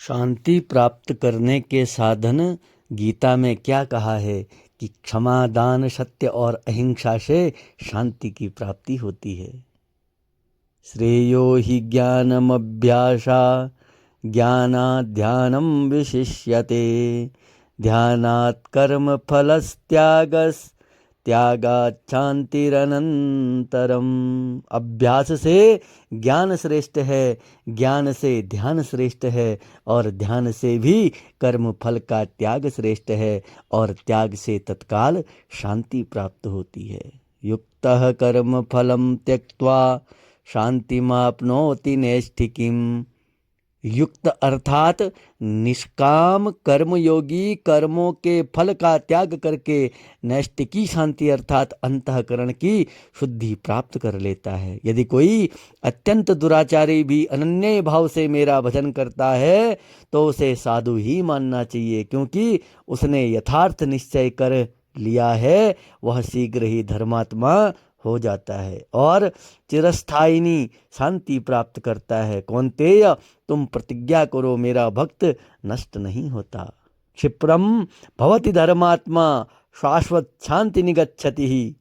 शांति प्राप्त करने के साधन गीता में क्या कहा है कि क्षमा, दान, सत्य और अहिंसा से शांति की प्राप्ति होती है। श्रेयो हि ज्ञानमभ्यासा ज्ञानात् ध्यानं विशिष्यते ध्यानात् कर्म फलस्त्यागस् त्यागात् शांतिरनंतरम। अभ्यास से ज्ञान श्रेष्ठ है, ज्ञान से ध्यान श्रेष्ठ है और ध्यान से भी कर्म फल का त्याग श्रेष्ठ है और त्याग से तत्काल शांति प्राप्त होती है। युक्तः कर्म फलम त्यक्त्वा शांतिमाप्नोति नैष्ठिकीम्। युक्त अर्थात निष्काम कर्मयोगी कर्मों के फल का त्याग करके नैष्ठिकी शांति अर्थात अंतःकरण की शुद्धि प्राप्त कर लेता है। यदि कोई अत्यंत दुराचारी भी अनन्य भाव से मेरा भजन करता है तो उसे साधु ही मानना चाहिए, क्योंकि उसने यथार्थ निश्चय कर लिया है, वह शीघ्र ही धर्मात्मा हो जाता है और चिरस्थायिनी शांति प्राप्त करता है। कौन्तेय, तुम प्रतिज्ञा करो, मेरा भक्त नष्ट नहीं होता। क्षिप्रम भवति धर्मात्मा शाश्वत शांति निगच्छति ही।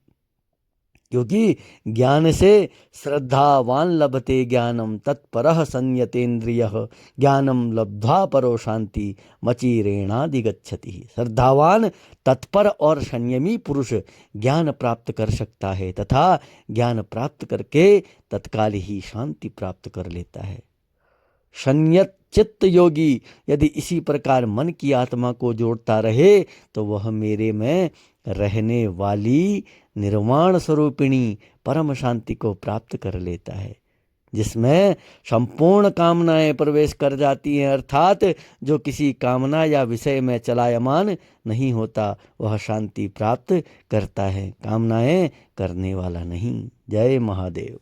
क्योंकि ज्ञान से श्रद्धावान लभते ज्ञानम तत्परः संयतेन्द्रियः ज्ञानम लब्ध्वा परो शांति मचिरेणाधिगच्छति। श्रद्धावान, तत्पर और संयमी पुरुष ज्ञान प्राप्त कर सकता है तथा ज्ञान प्राप्त करके तत्काल ही शांति प्राप्त कर लेता है। संयत चित्त योगी यदि इसी प्रकार मन की आत्मा को जोड़ता रहे तो वह मेरे में रहने वाली निर्वाण स्वरूपिणी परम शांति को प्राप्त कर लेता है, जिसमें संपूर्ण कामनाएं प्रवेश कर जाती हैं, अर्थात जो किसी कामना या विषय में चलायमान नहीं होता वह शांति प्राप्त करता है, कामनाएं करने वाला नहीं। जय महादेव।